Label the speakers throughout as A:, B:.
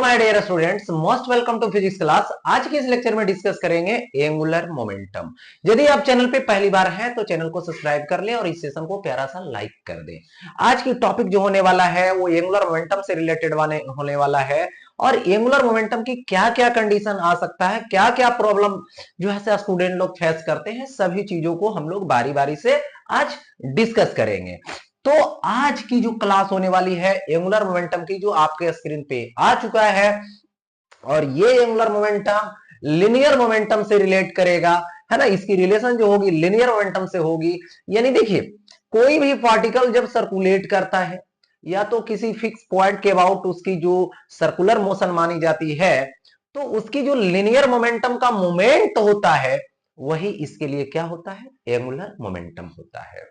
A: My dear students, most welcome to physics class. आज के इस लेक्चर में डिस्कस करेंगे एंगुलर मोमेंटम। यदि आप चैनल पे पहली बार हैं तो चैनल को सब्सक्राइब कर लें और इस सेशन को प्यारा सा लाइक कर दें। आज की टॉपिक जो होने वाला है वो एंगुलर मोमेंटम से रिलेटेड होने वाला है और एंगुलर मोमेंटम की क्या क्या कंडीशन आ सकता है, क्या क्या प्रॉब्लम जो है स्टूडेंट लोग फेस करते हैं, सभी चीजों को हम लोग बारी बारी से आज डिस्कस करेंगे। तो आज की जो क्लास होने वाली है एंगुलर मोमेंटम की, जो आपके स्क्रीन पे आ चुका है, और ये एंगुलर मोमेंटम लिनियर मोमेंटम से रिलेट करेगा, है ना। इसकी रिलेशन जो होगी लिनियर मोमेंटम से होगी। यानी देखिए, कोई भी पार्टिकल जब सर्कुलेट करता है या तो किसी फिक्स पॉइंट के अबाउट उसकी जो सर्कुलर मोशन मानी जाती है, तो उसकी जो लिनियर मोमेंटम का मोमेंट होता है वही इसके लिए क्या होता है, एंगुलर मोमेंटम होता है।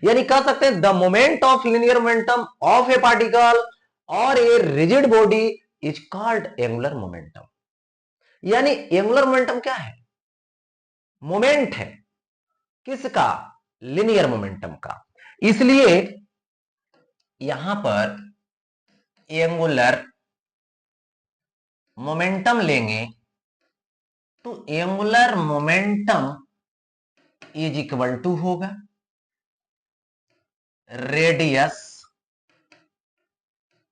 A: यानी कह सकते हैं the moment of linear momentum of a particle और a rigid body is called angular momentum. यानी एंगुलर मोमेंटम क्या है, मोमेंट है किसका, लिनियर मोमेंटम का। इसलिए यहां पर एंगुलर मोमेंटम लेंगे तो angular momentum is equal to होगा रेडियस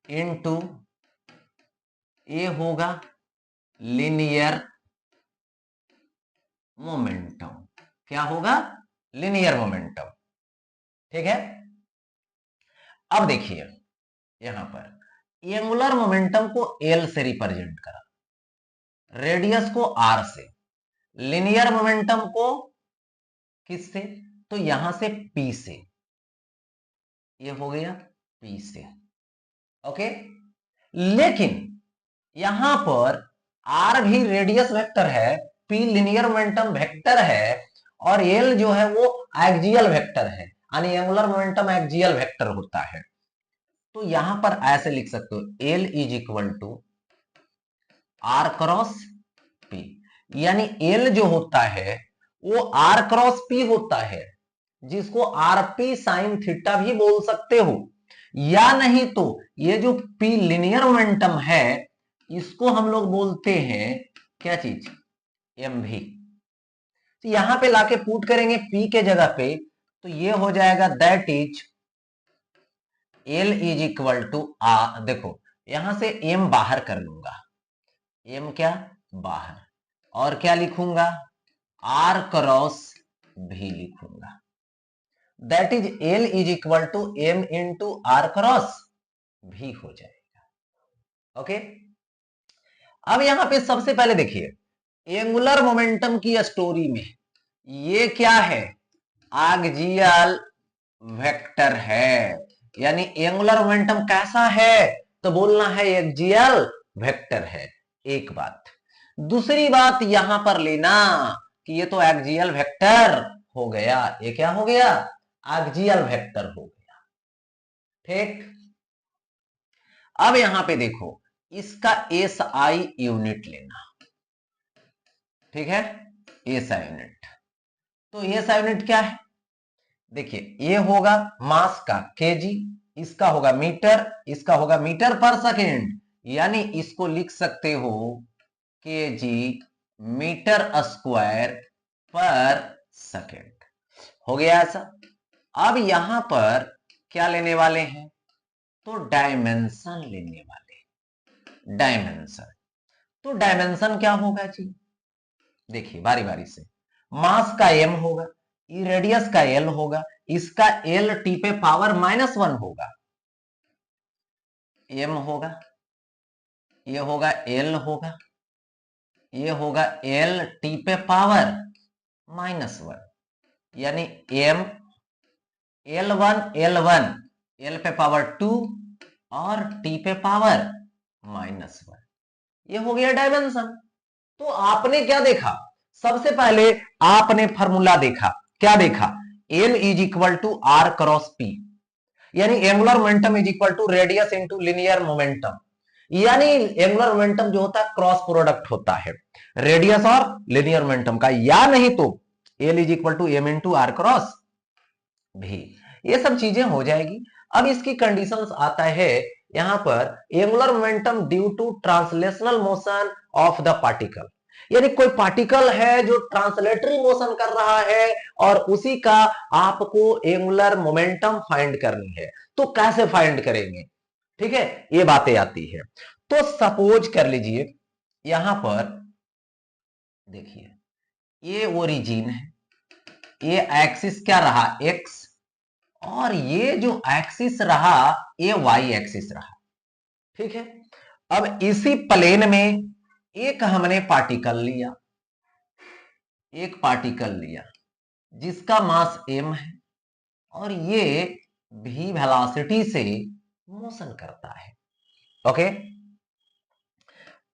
A: इनटू ये होगा लिनियर मोमेंटम। क्या होगा, लिनियर मोमेंटम। ठीक है। अब देखिए यहां पर एंगुलर मोमेंटम को एल से रिप्रेजेंट करा, रेडियस को आर से, लिनियर मोमेंटम को किससे, तो यहां से पी से, ये हो गया पी से। ओके। लेकिन यहां पर आर भी रेडियस वेक्टर है, पी लिनियर मोमेंटम वेक्टर है, और एल जो है वो एक्सियल वेक्टर है, यानी एंगुलर मोमेंटम एक्सियल वेक्टर होता है। तो यहां पर ऐसे लिख सकते हो L is equal to are cross P. यानी एल जो होता है वो आर क्रॉस पी होता है, जिसको आरपी साइन थीटा भी बोल सकते हो, या नहीं तो ये जो पी लिनियर मोमेंटम है इसको हम लोग बोलते हैं क्या चीज, एम भी। तो यहां पे लाके पुट करेंगे पी के जगह पे, तो ये हो जाएगा that is L is equal to आ, देखो यहां से एम बाहर कर लूंगा, एम क्या बाहर, और क्या लिखूंगा आर क्रॉस भी लिखूंगा, that is L is equal to M into R cross V हो जाएगा। ओके। अब यहां पे सबसे पहले देखिए एंगुलर मोमेंटम की स्टोरी में ये क्या है, एक्सियल वेक्टर है। यानी एंगुलर मोमेंटम कैसा है, तो बोलना है एक्सियल वेक्टर है। एक बात। दूसरी बात यहां पर लेना कि ये तो एक्सियल वेक्टर हो गया, ये क्या हो गया, एक्सियल वेक्टर हो गया। ठीक। अब यहां पे देखो इसका एस आई यूनिट लेना, ठीक है, एस आई यूनिट। तो एस आई यूनिट क्या है, देखिए ये होगा मास का केजी, इसका होगा मीटर, इसका होगा मीटर पर सेकेंड, यानी इसको लिख सकते हो केजी मीटर स्क्वायर पर सेकेंड। हो गया ऐसा। अब यहां पर क्या लेने वाले हैं, तो डायमेंशन लेने वाले, डायमेंशन। तो डायमेंशन क्या होगा जी, देखिए बारी बारी से, मास का एम होगा, रेडियस का एल होगा, इसका एल टी पे पावर -1 होगा, एम होगा, ये होगा एल होगा, ये होगा एल टी पे पावर -1, यानी एम L1 एल पे पावर 2 और टी पे पावर -1, ये हो गया डायमेंशन। तो आपने क्या देखा, सबसे पहले आपने फॉर्मूला देखा, क्या देखा, L is equal to are cross P, यानी angular momentum is equal to radius into linear momentum. यानी एंगुलर मोमेंटम जो होता है क्रॉस प्रोडक्ट होता है रेडियस और लिनियर मोमेंटम का, या नहीं तो L is equal to M into R cross V. ये सब चीजें हो जाएगी। अब इसकी कंडीशंस आता है यहां पर angular momentum due to translational motion of the particle, यानी कोई पार्टिकल है जो ट्रांसलेटरी मोशन कर रहा है और उसी का आपको एंगुलर मोमेंटम फाइंड करनी है। तो कैसे फाइंड करेंगे, ठीक है, ये बातें आती है। तो सपोज कर लीजिए यहां पर देखिए ये ओरिजिन है, ये एक्सिस क्या रहा एक्स, और ये जो एक्सिस रहा ये वाई एक्सिस रहा, ठीक है। अब इसी प्लेन में एक हमने पार्टिकल लिया, एक पार्टिकल लिया जिसका मास m है और ये v वेलोसिटी से मोशन करता है, ओके।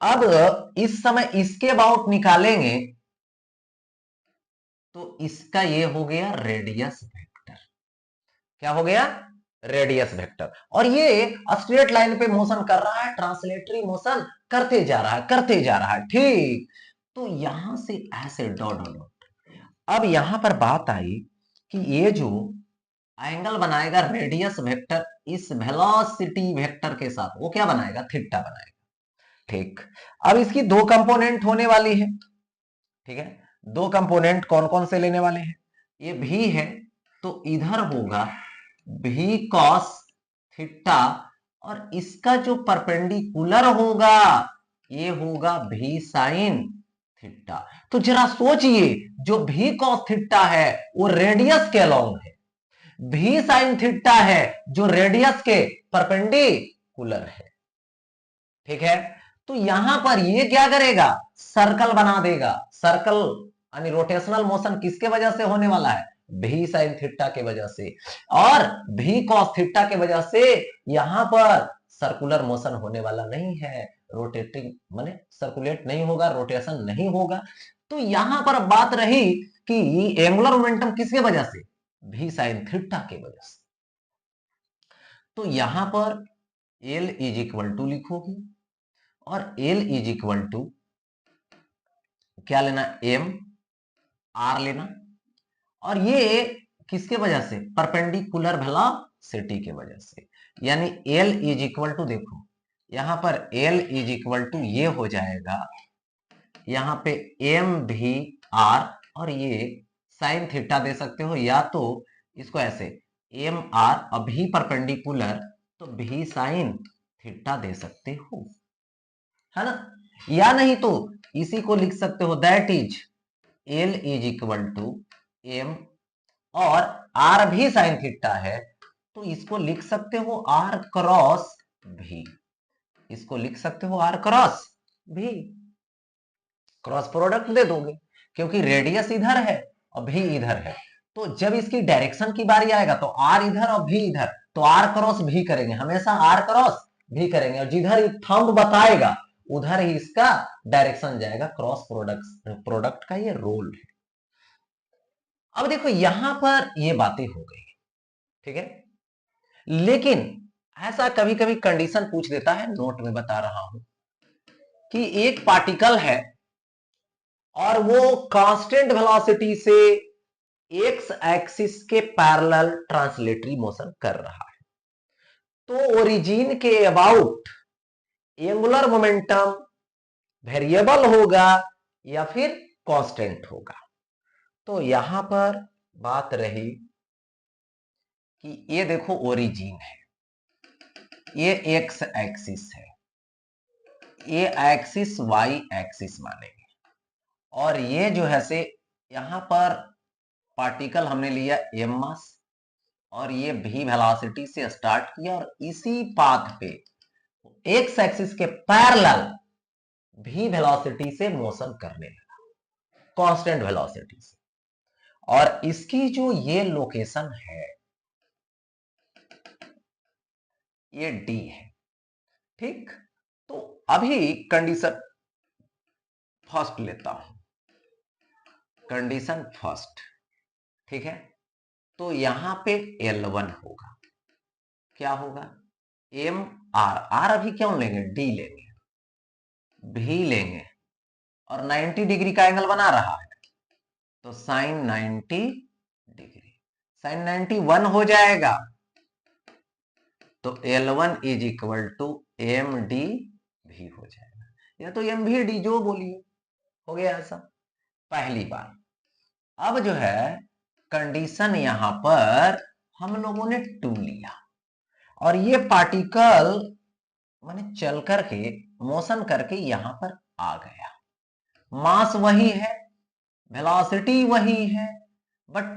A: अब इस समय इसके अबाउट निकालेंगे तो इसका ये हो गया रेडियस वेक्टर, क्या हो गया रेडियस वेक्टर, और ये स्ट्रेट लाइन पे मोशन कर रहा है, ट्रांसलेटरी मोशन करते जा रहा है करते जा रहा है, ठीक। तो यहां से ऐसे डॉट डॉट डॉट, अब यहां पर बात आई कि ये जो एंगल बनाएगा रेडियस वेक्टर इस वेलोसिटी वेक्टर के साथ, वो क्या बनाएगा थीटा बनाएगा, ठीक। अब इसकी दो कंपोनेंट होने वाली है, ठीक है। दो कंपोनेंट कौन कौन से लेने वाले हैं, ये भी है तो इधर होगा भी कॉस थीटा, और इसका जो परपेंडिकुलर होगा ये होगा भी साइन थीटा। तो जरा सोचिए जो भी कॉस थीटा है वो रेडियस के अलोंग है, भी साइन थीटा है जो रेडियस के परपेंडिकुलर है, ठीक है। तो यहां पर ये क्या करेगा सर्कल बना देगा, सर्कल यानी रोटेशनल मोशन किसके वजह से होने वाला है भी साइन थीटा के वजह से, और भी कॉस थीटा के वजह से यहां पर सर्कुलर मोशन होने वाला नहीं है, रोटेटिंग माने सर्कुलेट नहीं होगा, रोटेशन नहीं होगा। तो यहां पर बात रही कि एंगुलर मोमेंटम किसके वजह से भी साइन थीटा के वजह से। तो यहां पर L इज इक्वल टू लिखोगे और L इज इक्वल टू क्या लेना m r लेना, और ये किसके वजह से परपेंडिकुलर वेलोसिटी के वजह से, यानी L इज इक्वल टू देखो यहां पर L इज इक्वल टू ये हो जाएगा यहां पे m भी r, और ये साइन थीटा दे सकते हो या तो इसको ऐसे m r अभी परपेंडिकुलर तो भी साइन थीटा दे सकते हो, है ना, या नहीं तो इसी को लिख सकते हो that is L is equal to m, और r भी साइन थीटा है तो इसको लिख सकते हो r क्रॉस v, इसको लिख सकते हो r cross v, cross product दे दोगे क्योंकि रेडियस इधर है और भी इधर है। तो जब इसकी डायरेक्शन की बारी आएगा तो r इधर और v इधर, तो r क्रॉस भी करेंगे, हमेशा r क्रॉस भी करेंगे, और जिधर थंब बताएगा उधर ही इसका डायरेक्शन जाएगा, क्रॉस प्रोडक्ट का ये रोल है। अब देखो यहां पर ये बातें हो गई, ठीक है, लेकिन ऐसा कभी कभी कंडीशन पूछ देता है, नोट में बता रहा हूं कि एक पार्टिकल है और वो कांस्टेंट वेलोसिटी से एक्स एक्सिस के पैरेलल ट्रांसलेटरी मोशन कर रहा है, तो ओरिजिन के अबाउट एंगुलर मोमेंटम वेरिएबल होगा या फिर कांस्टेंट होगा। तो यहां पर बात रही कि ये देखो ओरिजिन है, ये एक्स एक्सिस है, ये एक्सिस वाई एक्सिस मानेंगे, और ये जो है से यहां पर पार्टिकल हमने लिया एम मास और ये भी वेलोसिटी से स्टार्ट किया और इसी पाथ पे एक्स एक्सिस के पैरेलल भी वेलोसिटी से मोशन करने लगा, कांस्टेंट वेलोसिटी से, और इसकी जो ये लोकेशन है ये डी है, ठीक। तो अभी कंडीशन फर्स्ट लेता हूं, कंडीशन फर्स्ट, ठीक है। तो यहां पे L1 होगा, क्या होगा एम आर, आर अभी क्यों लेंगे डी लेंगे, भी लेंगे, और 90 डिग्री का एंगल बना रहा है तो साइन 90 डिग्री, साइन 91 हो जाएगा तो L1 is equal to M D V हो जाएगा, या तो एम भी डी जो बोलिए, हो गया ऐसा पहली बार। अब जो है कंडीशन यहां पर हम लोगों ने 2 लिया और ये पार्टिकल माने चल करके मोशन करके यहां पर आ गया, मास वही है, वेलोसिटी वही है, बट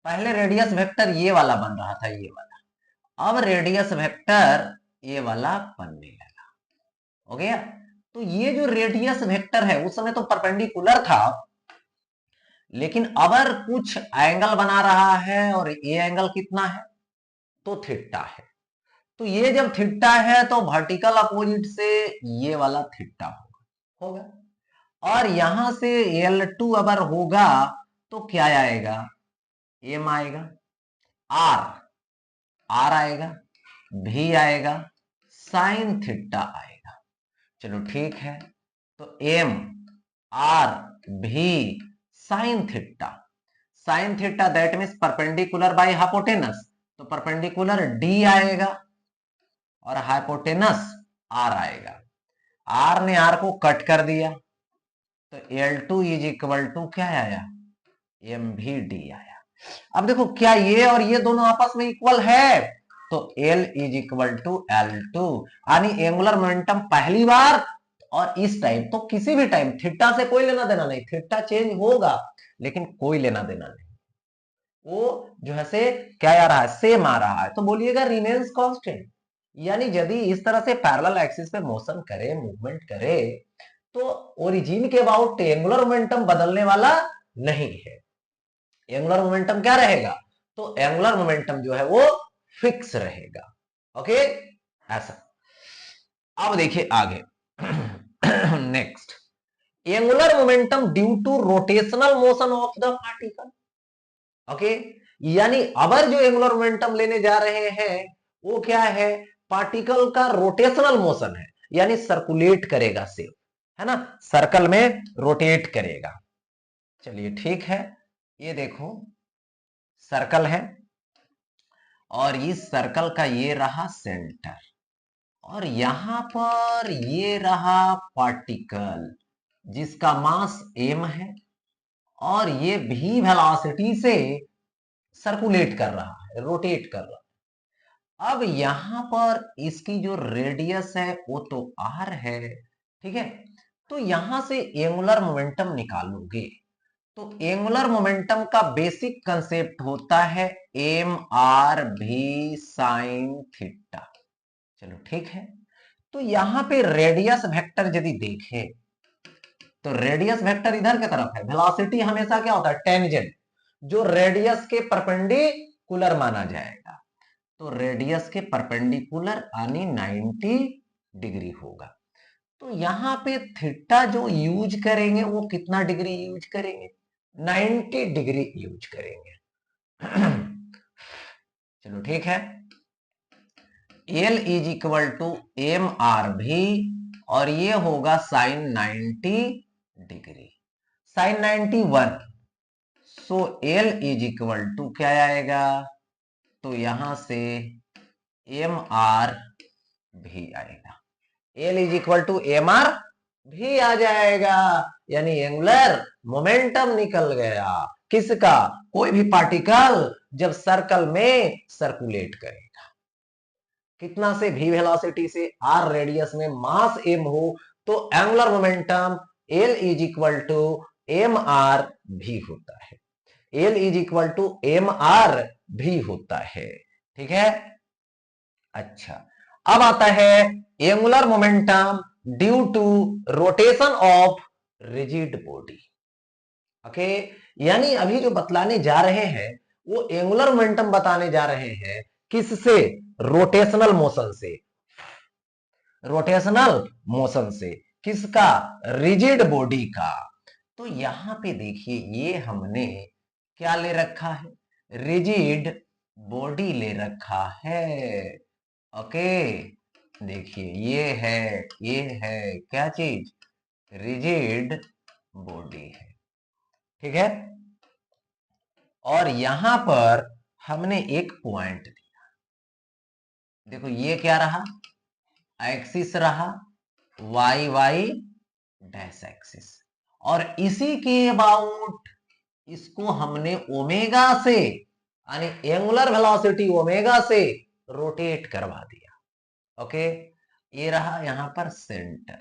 A: पहले रेडियस वेक्टर ये वाला बन रहा था, ये वाला, अब रेडियस वेक्टर ये वाला बनने लगा, हो गया। तो ये जो रेडियस वेक्टर है उस समय तो परपेंडिकुलर था, लेकिन अगर कुछ एंगल बना रहा है और ये एंगल कितना है, तो थीटा है, तो ये जब थीटा है तो वर्टिकल अपोजिट से ये वाला थीटा होगा, और यहां से L2 अगर होगा तो क्या आएगा, एम आएगा, आर आएगा, भी आएगा, साइन थीटा आएगा। चलो ठीक है, तो एम आर भी sine theta that means perpendicular by hypotenuse, तो परपेंडिकुलर डी आएगा और हाइपोटेनस आर आएगा, आर ने आर को कट कर दिया, तो L2 इज इक्वल टू क्या आया, एम भी डी आया। अब देखो क्या ये और ये दोनों आपस में इक्वल है, तो L is equal to L2, यानी एंगुलर मोमेंटम पहली बार और इस टाइम, तो किसी भी टाइम थीटा से कोई लेना देना नहीं, थीटा चेंज होगा लेकिन कोई लेना देना नहीं, वो जो है से क्या आ रहा है, सेम आ रहा है, तो बोलिएगा रिमेन्स कांस्टेंट। यानी यदि इस तरह से पैरेलल एक्सिस पे मोशन करे, मूवमेंट करे, तो ओरिजिन के अबाउट एंगुलर मोमेंटम बदलने वाला नहीं है, एंगुलर मोमेंटम क्या रहेगा, तो एंगुलर मोमेंटम जो है वो फिक्स रहेगा, ओके ऐसा। अब देखिए आगे next, angular momentum due to rotational motion of the particle, okay, यानी अबर जो एंगुलर मोमेंटम लेने जा रहे हैं वो क्या है, पार्टिकल का रोटेशनल मोशन है, यानी सर्कुलेट करेगा सिर्फ, है ना, सर्कल में रोटेट करेगा। चलिए ठीक है, ये देखो सर्कल है और इस सर्कल का ये रहा सेंटर, और यहां पर ये रहा पार्टिकल जिसका मास m है, और ये v वेलोसिटी से सर्कुलेट कर रहा है, रोटेट कर रहा है। अब यहां पर इसकी जो रेडियस है वो तो r है, ठीक है, तो यहां से एंगुलर मोमेंटम निकालोगे, तो एंगुलर मोमेंटम का बेसिक कंसेप्ट होता है एम आर भी साइन थीटा। चलो ठीक है, तो यहां पे रेडियस वेक्टर यदि देखें तो रेडियस वेक्टर इधर की तरफ है, वेलोसिटी हमेशा क्या होता है, टेंजेंट, जो रेडियस के परपेंडिकुलर माना जाएगा, तो रेडियस के परपेंडिकुलर यानी 90 डिग्री होगा। तो यहां पे थीटा जो यूज करेंगे वो कितना डिग्री यूज करेंगे, 90 डिग्री यूज करेंगे। चलो ठीक है, L is equal to M R V, और ये होगा sine 90 degree, sine 91, so L is equal to क्या आएगा, तो यहां से एम आर भी आएगा, L is equal to M R V आ जाएगा, यानी एंगुलर मोमेंटम निकल गया किसका, कोई भी पार्टिकल जब सर्कल में सर्कुलेट करेगा, कितना से, v वेलोसिटी से, r रेडियस में, मास m हो, तो angular momentum L is equal to M R V होता है, L is equal to M R V होता है, ठीक है। अच्छा, अब आता है angular momentum due to rotation of rigid body, okay, यानी अभी जो बतलाने जा रहे हैं वो एंगुलर मोमेंटम बताने जा रहे हैं, किससे, रोटेशनल मोशन से, रोटेशनल मोशन से, किसका, रिजिड बॉडी का। तो यहां पे देखिए ये हमने क्या ले रखा है, रिजिड बॉडी ले रखा है, ओके, देखिए ये है क्या चीज, रिजिड बॉडी है, ठीक है। और यहां पर हमने एक पॉइंट दिया, देखो ये क्या रहा, एक्सिस रहा, वाई वाई डैश एक्सिस, और इसी के अबाउट इसको हमने ओमेगा से, यानी एंगुलर वेलोसिटी ओमेगा से रोटेट करवा दिया। ओके, ये रहा यहां पर सेंटर,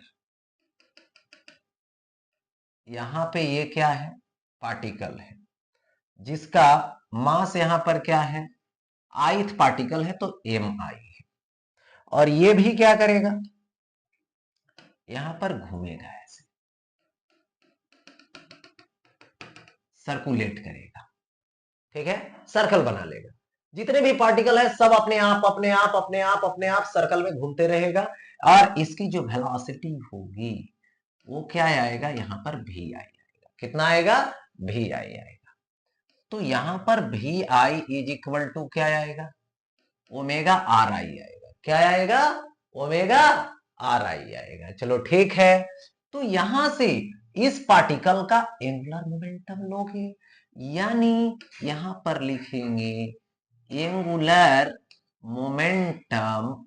A: यहां पे ये क्या है, पार्टिकल है जिसका मास यहां पर क्या है, आइथ पार्टिकल है, तो एम आई है, और ये भी क्या करेगा, यहां पर घूमेगा, ऐसे सर्कुलेट करेगा, ठीक है, सर्कल बना लेगा। जितने भी पार्टिकल है सब अपने आप अपने आप अपने आप अपने आप सर्कल में घूमते रहेगा, और इसकी जो वेलोसिटी होगी वो क्या आएगा, यहां पर भी आएगा, कितना आएगा, भी आएगा। तो यहां पर भी आई इज इक्वल टू क्या आएगा, ओमेगा आर आई आएगा, क्या आएगा, ओमेगा आर आई आएगा। चलो ठीक है, तो यहां से इस पार्टिकल का एंगुलर मोमेंटम लोगे, यानी यहां पर लिखेंगे angular momentum,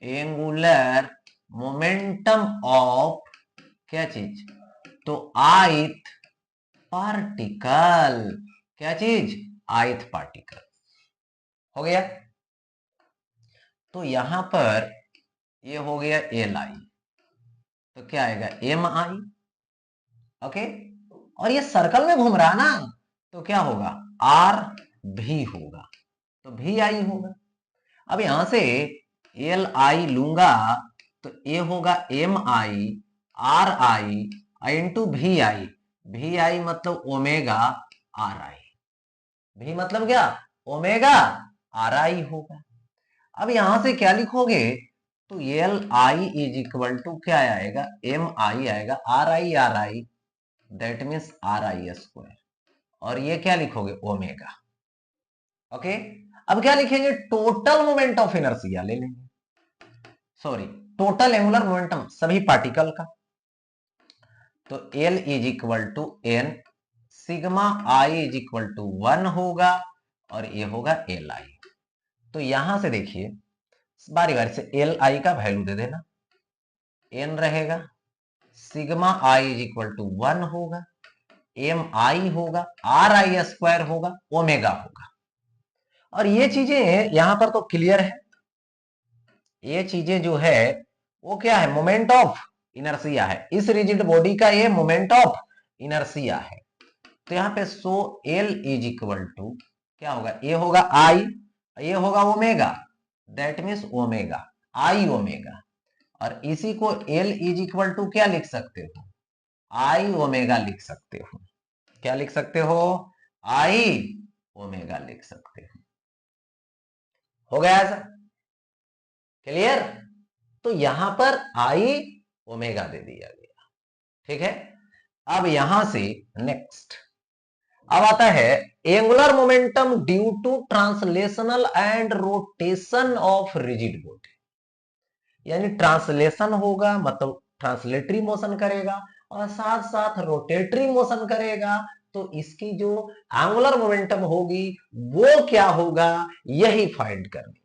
A: angular momentum of क्या चीज, तो आइथ पार्टिकल, क्या चीज, आइथ पार्टिकल, हो गया। तो यहां पर ये हो गया एल आई, तो क्या आएगा, एम आई, ओके, और ये सर्कल में घूम रहा ना, तो क्या होगा, आर भी होगा, तो भी आई होगा। अब यहां से एल आई लूंगा तो ये होगा M I R I into V I, भी आई मतलब ओमेगा आर आई, भी मतलब क्या, ओमेगा आर आई होगा। अब यहां से क्या लिखोगे, तो L I is equal to क्या आएगा, एम आई आएगा, R I that means R I square, और ये क्या लिखोगे, ओमेगा। ओके, अब क्या लिखेंगे, टोटल मोमेंट ऑफ इनर्शिया ले लेंगे, सॉरी टोटल एंगुलर मोमेंटम सभी पार्टिकल का, तो L is equal to N sigma I is equal to 1 होगा, और ये होगा एल आई। तो यहां से देखिए बारी बारी से एल आई का वैल्यू दे देना, एन रहेगा, sigma I is equal to 1 होगा, एम आई होगा, आर आई स्क्वायर होगा, ओमेगा होगा। और ये चीजें यहां पर तो क्लियर है, ये चीजें जो है वो क्या है, मोमेंट ऑफ इनर्शिया है, इस रिजिड बॉडी का ये मोमेंट ऑफ इनर्शिया है। तो यहां पे सो एल इज इक्वल टू क्या होगा, ये होगा आई, ये होगा omega, that means omega I omega, और इसी को एल इज इक्वल टू क्या लिख सकते हो, आई ओमेगा लिख सकते हो, क्या लिख सकते हो, आई ओमेगा लिख सकते हो गया ऐसा, क्लियर। तो यहां पर आई ओमेगा दे दिया गया, ठीक है। अब यहां से नेक्स्ट अब आता है angular momentum due to translational and rotation of rigid body, यानी ट्रांसलेशन होगा मतलब ट्रांसलेटरी मोशन करेगा, और साथ साथ रोटेटरी मोशन करेगा, तो इसकी जो एंगुलर मोमेंटम होगी वो क्या होगा, यही फाइंड करनी।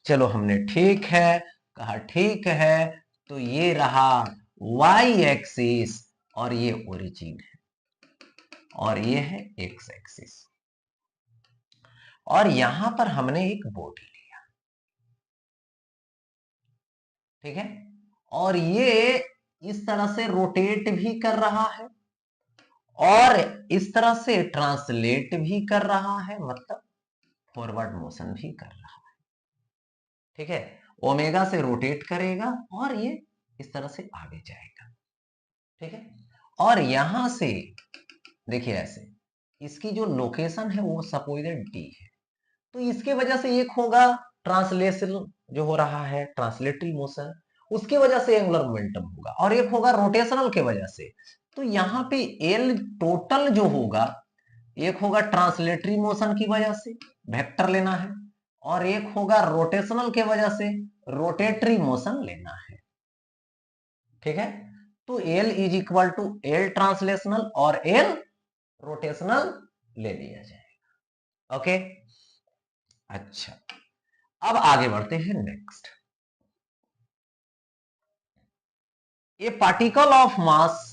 A: चलो हमने ठीक है कहा, ठीक है, तो ये रहा वाई एक्सिस, और ये ओरिजिन है, और ये है एक्स एक्सिस, और यहां पर हमने एक बॉडी लिया, ठीक है, और ये इस तरह से रोटेट भी कर रहा है, और इस तरह से ट्रांसलेट भी कर रहा है, मतलब फॉरवर्ड मोशन भी कर रहा है, ठीक है, ओमेगा से रोटेट करेगा और ये इस तरह से आगे जाएगा, ठीक है। और यहां से देखिए ऐसे इसकी जो लोकेशन है वो सपोजेड डी है, तो इसके वजह से एक होगा ट्रांसलेशन जो हो रहा है, ट्रांसलेटरी मोशन, उसके वजह से एंगुलर मोमेंटम होगा, और एक होगा रोटेशनल के वजह से। तो यहां पे एल टोटल जो होगा, एक होगा ट्रांसलेटरी मोशन की वजह से, वेक्टर लेना है, और एक होगा रोटेशनल के वजह से, रोटेटरी मोशन लेना है, ठीक है। तो L is equal to L translational और एल रोटेशनल ले लिया जाएगा, ओके। अच्छा, अब आगे बढ़ते हैं next. A particle of mass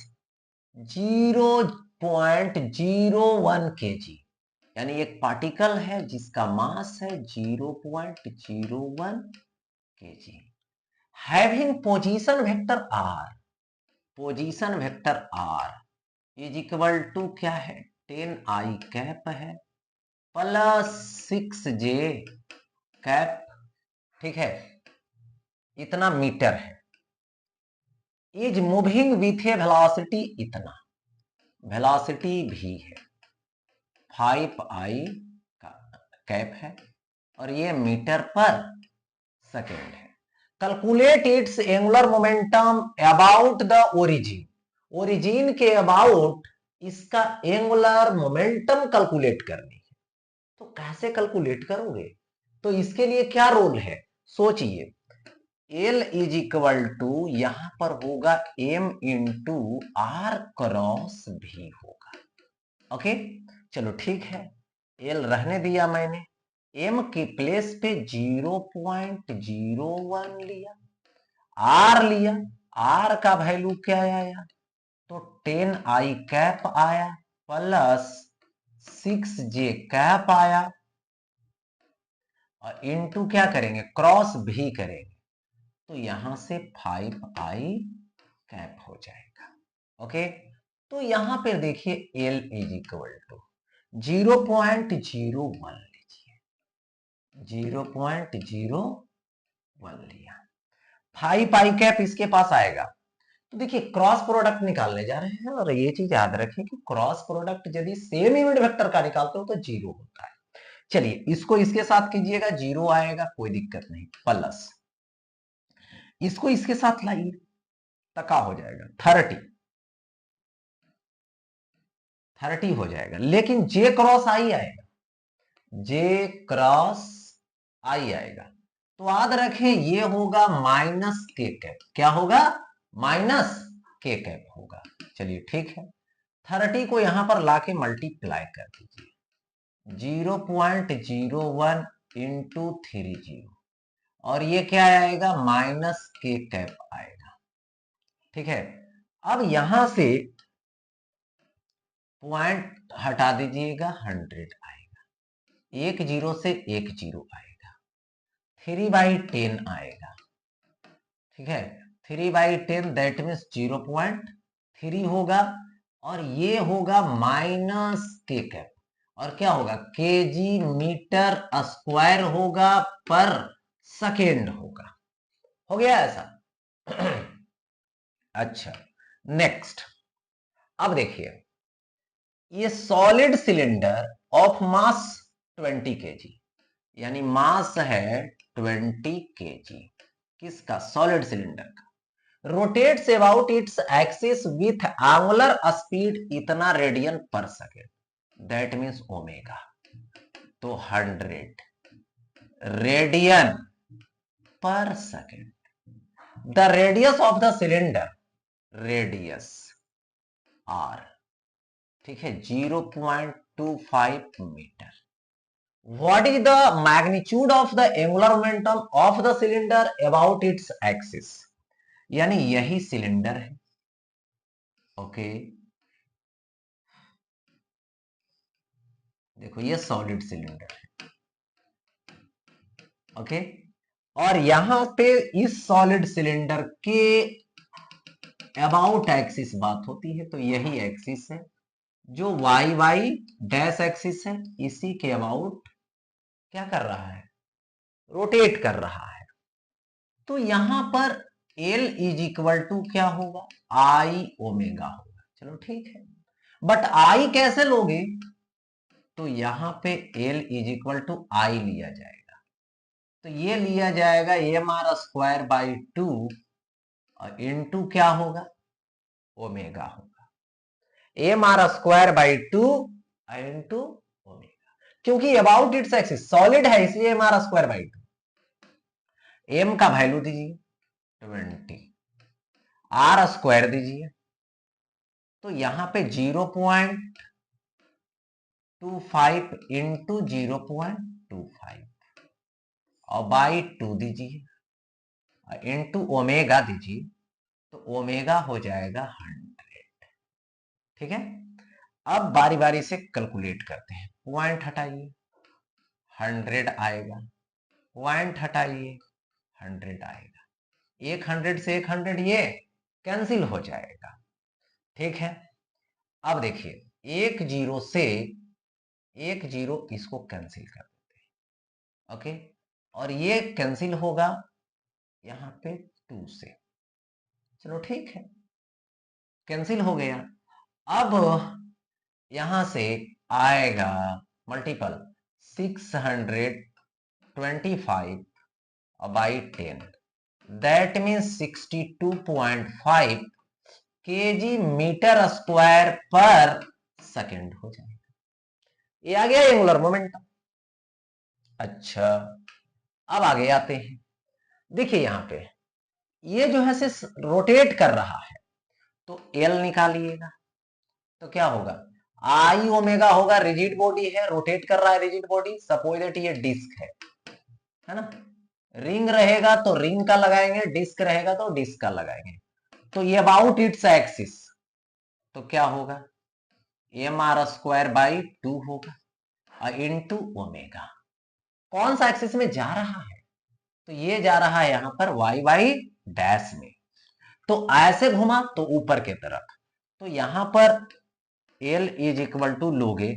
A: 0.01 kg, यानी एक पार्टिकल है जिसका मास है 0.01 kg, having position vector r, position vector r is equal to क्या है, 10i कैप है प्लस 6j कैप, ठीक है, इतना मीटर है, is moving with A velocity, इतना वेलोसिटी भी है 5i का कैप है और ये मीटर पर सेकेंड है। Calculate its angular momentum about the origin, origin के अबाउट इसका एंगुलर मोमेंटम कैलकुलेट करनी है। तो कैसे कैलकुलेट करोगे, तो इसके लिए क्या रोल है, सोचिए, L इज इक्वल टू यहां पर होगा M इंटू आर क्रॉस भी होगा। ओके चलो ठीक है, L रहने दिया मैंने, M के प्लेस पे 0.01 लिया, R लिया, R का वैल्यू क्या आया, तो 10i कैप आया प्लस 6j कैप आया और इनटू क्या करेंगे, क्रॉस भी करेंगे, तो यहां से 5i कैप हो जाएगा। ओके तो यहां पर देखिए L इज इक्वल टू 0.01 लीजिए, 0.01 लिया, 5i कैप इसके पास आएगा। तो देखिए क्रॉस प्रोडक्ट निकालने जा रहे हैं और ये चीज याद रखें कि क्रॉस प्रोडक्ट यदि सेम यूनिट वेक्टर का निकालते हो तो जीरो होता है। चलिए इसको इसके साथ कीजिएगा, जीरो आएगा, कोई दिक्कत नहीं, प्लस इसको इसके साथ लाइए तो क्या हो जाएगा, 30 हो जाएगा, लेकिन जे क्रॉस आई आएगा, जे क्रॉस आई आएगा, तो याद रखें ये होगा माइनस के कैप, क्या होगा, माइनस के कैप होगा। चलिए ठीक है, 30 को यहां पर लाके मल्टीप्लाई कर दीजिए, 0.01 इंटू 30 और ये क्या आएगा, माइनस के कैप आएगा। ठीक है, अब यहां से पॉइंट हटा दीजिएगा, 100 आएगा, एक जीरो से एक जीरो आएगा, 3/10 आएगा, ठीक है, 3/10 दैट मीन्स 0.3 होगा और ये होगा माइनस के कैप और क्या होगा, केजी मीटर स्क्वायर होगा पर सेकेंड होगा। हो गया ऐसा। अच्छा नेक्स्ट, अब देखिए ये solid cylinder of mass 20 kg, यानी मास है 20 kg, किसका, सॉलिड सिलेंडर का, rotates about its axis with angular speed इतना रेडियन पर सेकेंड, दैट मीन्स ओमेगा, तो 100 रेडियन पर second. The radius of the cylinder, radius r, ठीक है, 0.25 metre. What is the magnitude of the angular momentum of the cylinder about its axis, यानी यही cylinder है। Okay देखो ये सॉलिड सिलेंडर है, ओके, और यहां पे इस सॉलिड सिलेंडर के अबाउट एक्सिस बात होती है, तो यही एक्सिस है जो वाई वाई डैश एक्सिस है, इसी के अबाउट क्या कर रहा है, रोटेट कर रहा है। तो यहां पर L इज इक्वल टू क्या होगा, आई ओमेगा होगा। चलो ठीक है, बट आई कैसे लोगे, तो यहां पे L इज इक्वल टू आई लिया जाएगा, तो ये लिया जाएगा mr²/2 और इनटू क्या होगा, ओमेगा होगा, mr²/2 इनटू ओमेगा, क्योंकि अबाउट इट्स एक्सिस सॉलिड है इसलिए mr²/2, m का वैल्यू दीजिए 20, आर स्क्वायर दीजिए, तो यहां पे 0.25 इंटू 0.25 और बाई 2 दीजिए इनटू ओमेगा दीजिए, तो ओमेगा हो जाएगा 100। ठीक है, अब बारी बारी से कैलकुलेट करते हैं। पॉइंट हटाइए, 100 आएगा, पॉइंट हटाइए, 100 आएगा। 100 से 100 ये कैंसिल हो जाएगा। ठीक है, अब देखिए 1 0 से 1 0 इसको कैंसिल कर देते हैं। ओके, और ये कैंसिल होगा यहां पे 2 से। चलो ठीक है, कैंसिल हो गया। अब यहां से आएगा multiple 625 by 10, that means 62.5 KG metre square पर सेकेंड हो जाएगा। ये आ गया एंगुलर मोमेंटम। अच्छा, अब आगे आते हैं। देखिए यहां पे ये जो है से रोटेट कर रहा है, तो एल निकालिएगा तो क्या होगा, आई ओमेगा होगा। रिजिड बॉडी है, रोटेट कर रहा है रिजिड बॉडी। सपोज दैट ये डिस्क है ना, रिंग रहेगा तो रिंग का लगाएंगे, डिस्क रहेगा तो डिस्क का लगाएंगे। तो ये अबाउट इट्स एक्सिस, तो क्या होगा, एम आर स्क्वायर बाई 2 होगा इनटू ओमेगा। कौन सा एक्सिस में जा रहा है, तो ये जा रहा है यहां पर वाई वाई डैश में। तो ऐसे घुमा तो ऊपर के तरफ, तो यहां पर L इज इक्वल टू लोगे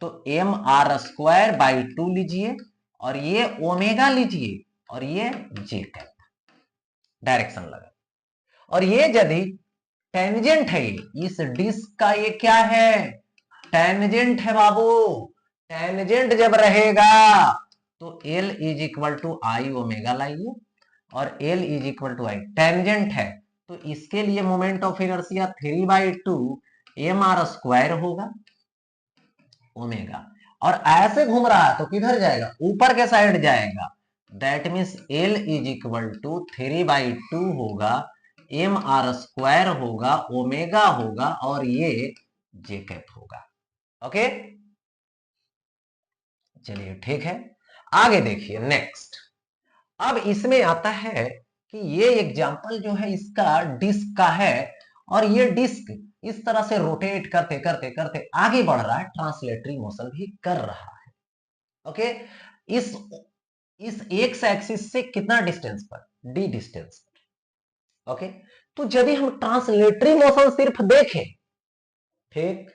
A: तो एम आर स्क्वायर बाई 2 लीजिए, और ये ओमेगा लीजिए, और ये जे कैप, डायरेक्शन लगा। और ये यदि टेंजेंट है, इस डिस्क का ये क्या है, टेंजेंट है बाबू। टेंजेंट जब रहेगा तो L is equal to I omega लाइए, और L is equal to I tangent है, तो इसके लिए moment of inertia 3/2 M R square होगा ओमेगा। और ऐसे घूम रहा है तो किधर जाएगा, ऊपर के साइड जाएगा। That means L is equal to 3/2 होगा, एम आर स्क्वायर होगा, ओमेगा होगा, और ये जे कैप होगा। ओके, चलिए ठीक है, आगे देखिए नेक्स्ट। अब इसमें आता है कि ये एग्जांपल जो है इसका डिस्क का है, और ये डिस्क इस तरह से रोटेट करते करते करते आगे बढ़ रहा है, ट्रांसलेटरी मोशन भी कर रहा है। ओके, इस एक्स एक्सिस से कितना डिस्टेंस पर, डी डिस्टेंस पर। ओके, तो जब हम ट्रांसलेटरी मोशन सिर्फ देखें, ठीक,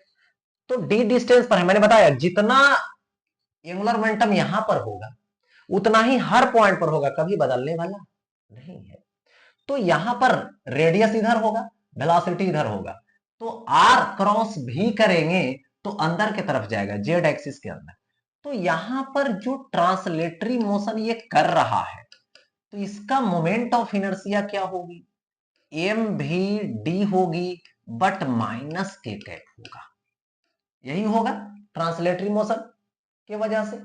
A: तो डी डिस्टेंस पर है। मैंने बताया जितना एंगुलर मोमेंटम यहां पर होगा उतना ही हर पॉइंट पर होगा, कभी बदलने वाला नहीं है। तो यहां पर रेडियस इधर होगा, वेलोसिटी इधर होगा, तो आर क्रॉस भी करेंगे तो अंदर की तरफ जाएगा, जेड एक्सिस के अंदर। तो यहां पर जो ट्रांसलेटरी मोशन ये कर रहा है, तो इसका मोमेंट ऑफ इनर्शिया क्या होगी, एम भी डी होगी, बट माइनस के कैप होगा। यही होगा ट्रांसलेटरी मोशन की वजह से,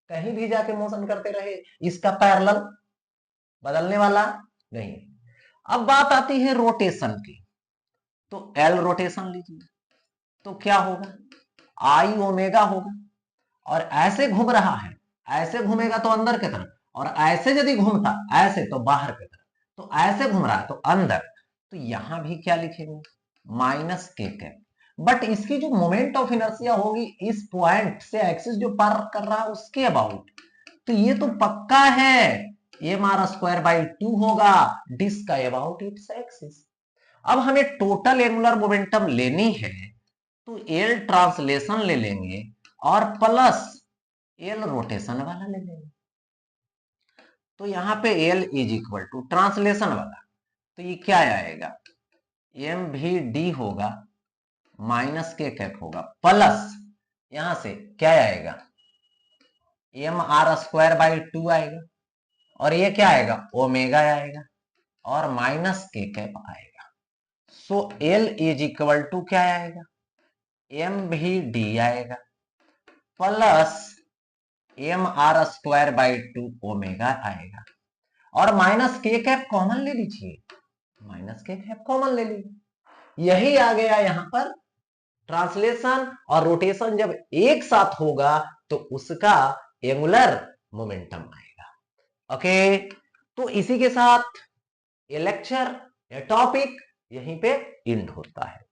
A: कहीं भी जाके मोशन करते रहे, इसका पैरेलल बदलने वाला नहीं। अब बात आती है रोटेशन की, तो एल रोटेशन लीजिए, तो क्या होगा, आई ओमेगा होगा। और ऐसे घूम रहा है, ऐसे घूमेगा तो अंदर की तरफ, और ऐसे यदि घूमता ऐसे तो बाहर की तरफ, तो ऐसे घूम रहा है तो अंदर, तो यहां भी क्या लिखेंगे, माइनस के कैप। बट इसकी जो मोमेंट ऑफ इनर्शिया होगी इस पॉइंट से एक्सिस जो पार कर रहा है उसके अबाउट, तो ये तो पक्का है एम आर स्क्वायर बाई 2 होगा, डिस्क का अबाउट इट्स एक्सिस। अब हमें टोटल एंगुलर मोमेंटम लेनी है, तो एल ट्रांसलेशन ले लेंगे और प्लस एल रोटेशन वाला ले लेंगे। तो यहां पे L is equal to translation वाला, तो ये क्या आएगा, एम भी डी होगा, माइनस के कैप होगा, प्लस यहां से क्या आएगा, एम आर स्क्वायर बाई 2 आएगा, और ये क्या आएगा, ओमेगा आएगा, और माइनस के कैप आएगा। So L is equal to क्या आएगा, एम भी डी आएगा, plus M R square by 2 omega आएगा, और माइनस के कैप कॉमन ले लीजिए, माइनस के कैप कॉमन ले लीजिए। यही आ गया यहां पर। ट्रांसलेशन और रोटेशन जब एक साथ होगा तो उसका एंगुलर मोमेंटम आएगा। ओके, तो इसी के साथ ये लेक्चर, ये टॉपिक यहीं पे एंड होता है।